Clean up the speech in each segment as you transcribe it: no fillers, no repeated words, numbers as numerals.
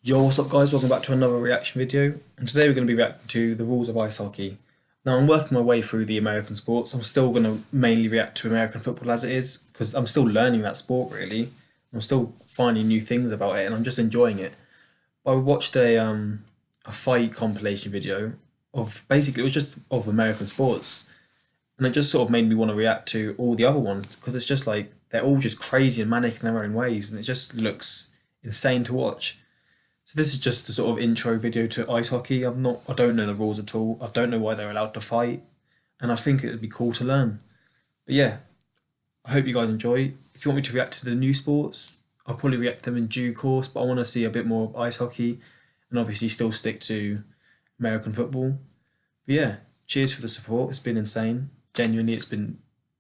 Yo, what's up guys? Welcome back to another reaction video. And today we're going to be reacting to the rules of ice hockey. Now I'm working my way through the American sports. I'm still going to mainly react to American football as it is, because I'm still learning that sport really. I'm still finding new things about it and I'm just enjoying it. I watched a fight compilation video of basically it was just of American sports. And it just sort of made me want to react to all the other ones because it's just like they're all just crazy and manic in their own ways and it just looks insane to watch. So this is just a sort of intro video to ice hockey. I don't know the rules at all. I don't know why they're allowed to fight, and I think it would be cool to learn. But yeah, I hope you guys enjoy. If you want me to react to the new sports, I'll probably react to them in due course. But I want to see a bit more of ice hockey, and obviously still stick to American football. But yeah, cheers for the support. It's been insane. Genuinely, it's been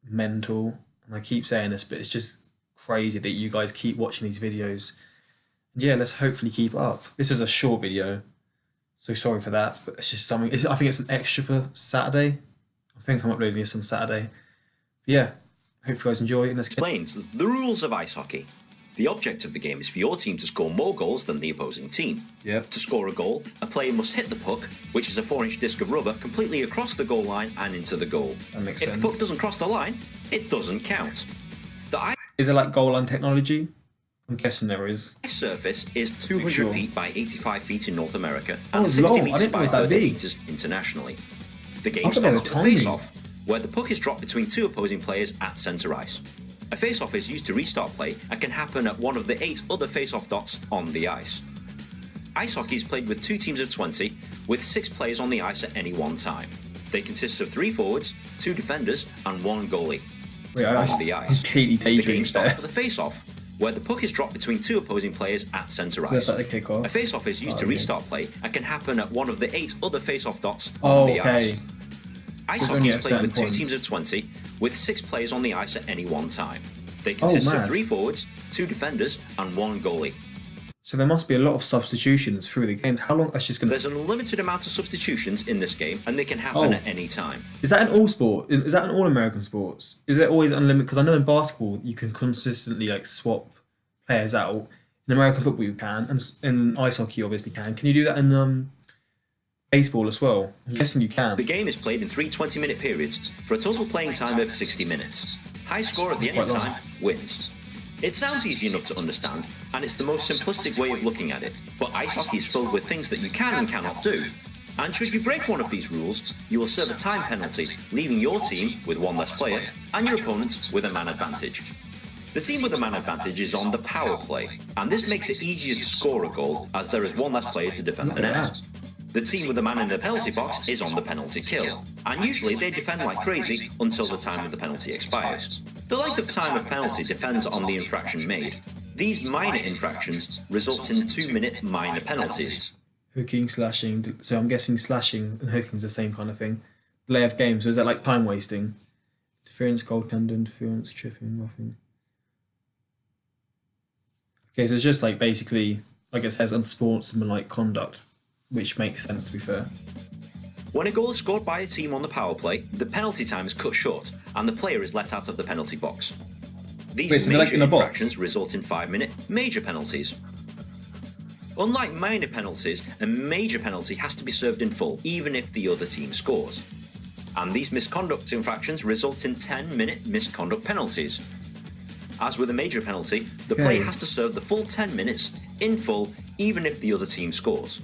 mental, and I keep saying this, but it's just crazy that you guys keep watching these videos. Yeah, let's hopefully keep it up. This is a short video, so sorry for that, but it's just something. I think it's an extra for Saturday. I think I'm uploading this on Saturday. But yeah, hope you guys enjoy and let's get... Explains the rules of ice hockey. The object of the game is for your team to score more goals than the opposing team. Yep. To score a goal, a player must hit the puck, which is a 4-inch disc of rubber, completely across the goal line and into the goal. That makes sense. If the puck doesn't cross the line, it doesn't count. Is there like goal line technology? I'm guessing there is. The surface is 200 sure. feet by 85 feet in North America Oh, and it's 60 long. I meters didn't know it by was that 30 big. meters internationally. The game I thought they were starts with a tiny. face-off, where the puck is dropped between two opposing players at centre ice. A face-off is used to restart play and can happen at one of the 8 other face-off dots on the ice. Ice hockey is played with 2 teams of 20, with 6 players on the ice at any one time. They consist of 3 forwards, 2 defenders, and 1 goalie. Wait, On the ice. completely The game daydreamed starts there. with a face-off, where the puck is dropped between 2 opposing players at centre So ice. that's like the kick-off. A face-off is used to okay. restart play and can happen at one of the 8 other face-off dots Oh, on the okay. ice. Ice There's hockey only is a played certain with 2 point. teams of 20, with 6 players on the ice at any one time. They consist man. of 3 forwards, 2 defenders, and 1 goalie. So there must be a lot of substitutions through the game. How long? That's just gonna... There's an unlimited amount of substitutions in this game, and they can happen Oh. at any time. Is that in all sport? Is that in all American sports? Is there always unlimited? Because I know in basketball you can consistently like swap players out. In American football you can, and in ice hockey you obviously can. Can you do that in baseball as well? I'm guessing you can. The game is played in 3 20-minute periods for a total playing time of 60 minutes. High score at the end of Quite long. time wins. It sounds easy enough to understand, and it's the most simplistic way of looking at it, but ice hockey is filled with things that you can and cannot do. And should you break one of these rules, you will serve a time penalty, leaving your team with 1 less player and your opponents with a man advantage. The team with a man advantage is on the power play, and this makes it easier to score a goal as there is 1 less player to defend the Look at net. that. The team with the man in the penalty box is on the penalty kill, and usually they defend like crazy until the time of the penalty expires. The length of time of penalty depends on the infraction made. These minor infractions result in 2-minute minor penalties. Hooking, slashing. So I'm guessing slashing and hooking is the same kind of thing. Delay of game. So is that like time wasting? Interference, goaltender, interference, tripping, roughing. Okay, so it's just like basically, like it says, unsportsmanlike conduct, which makes sense to be fair. When a goal is scored by a team on the power play, the penalty time is cut short, and the player is let out of the penalty box. These Wait, so they're like major in a box? infractions result in 5-minute major penalties. Unlike minor penalties, a major penalty has to be served in full, even if the other team scores. And these misconduct infractions result in 10-minute misconduct penalties. As with a major penalty, the player has to serve the full 10 minutes in full, even if the other team scores.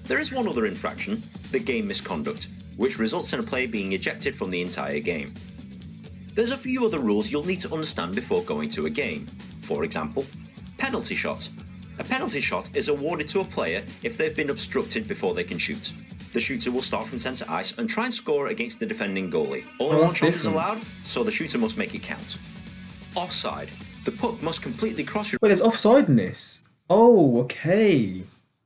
There is one other infraction, the game misconduct, which results in a player being ejected from the entire game. There's a few other rules you'll need to understand before going to a game. For example, penalty shots. A penalty shot is awarded to a player if they've been obstructed before they can shoot. The shooter will start from centre ice and try and score against the defending goalie. Only one shot is allowed, so the shooter must make it count. Offside. The puck must completely cross your Wait, there's offside in this. Oh, okay.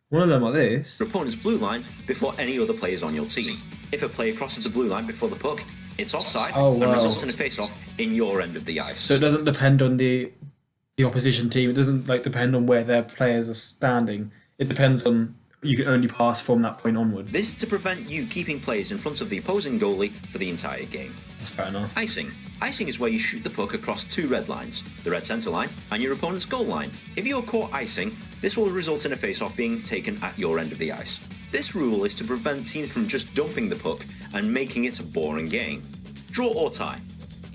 Want to learn about this? opponent's blue line before any other players on your team. If a player crosses the blue line before the puck, it's offside and results in a face-off in your end of the ice. So it doesn't depend on the opposition team. It doesn't like depend on where their players are standing. It depends on you can only pass from that point onwards. This is to prevent you keeping players in front of the opposing goalie for the entire game. That's fair enough. Icing. Icing is where you shoot the puck across 2 red lines, the red centre line and your opponent's goal line. If you are caught icing, This will result in a face-off being taken at your end of the ice. This rule is to prevent teams from just dumping the puck and making it a boring game. Draw or tie.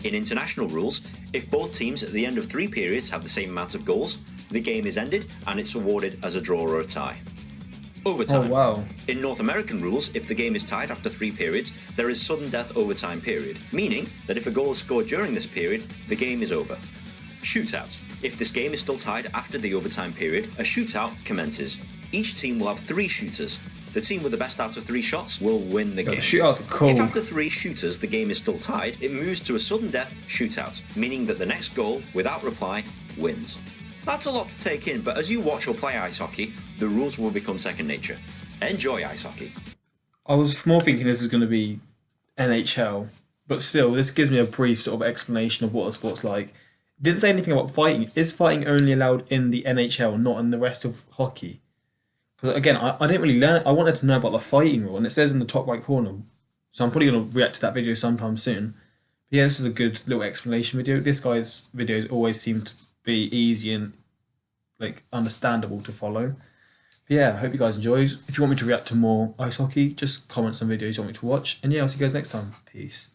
In international rules, if both teams at the end of 3 periods have the same amount of goals, the game is ended and it's awarded as a draw or a tie. Overtime. Oh, wow. In North American rules, if the game is tied after 3 periods, there is sudden death overtime period, meaning that if a goal is scored during this period, the game is over. Shootout. If this game is still tied after the overtime period, a shootout commences. Each team will have 3 shooters. The team with the best out of 3 shots will win the game. Shootouts are cool. If after 3 shooters the game is still tied, it moves to a sudden death shootout, meaning that the next goal, without reply, wins. That's a lot to take in, but as you watch or play ice hockey, the rules will become second nature. Enjoy ice hockey. I was more thinking this is going to be NHL, but still, this gives me a brief sort of explanation of what the sport's like. It didn't say anything about fighting. Is fighting only allowed in the NHL, not in the rest of hockey? Because again, I didn't really learn. I wanted to know about the fighting rule, and it says in the top right corner. So I'm probably going to react to that video sometime soon. But yeah, this is a good little explanation video. This guy's videos always seem to be easy and like understandable to follow. But yeah, I hope you guys enjoyed. If you want me to react to more ice hockey, just comment some videos you want me to watch. And yeah, I'll see you guys next time. Peace.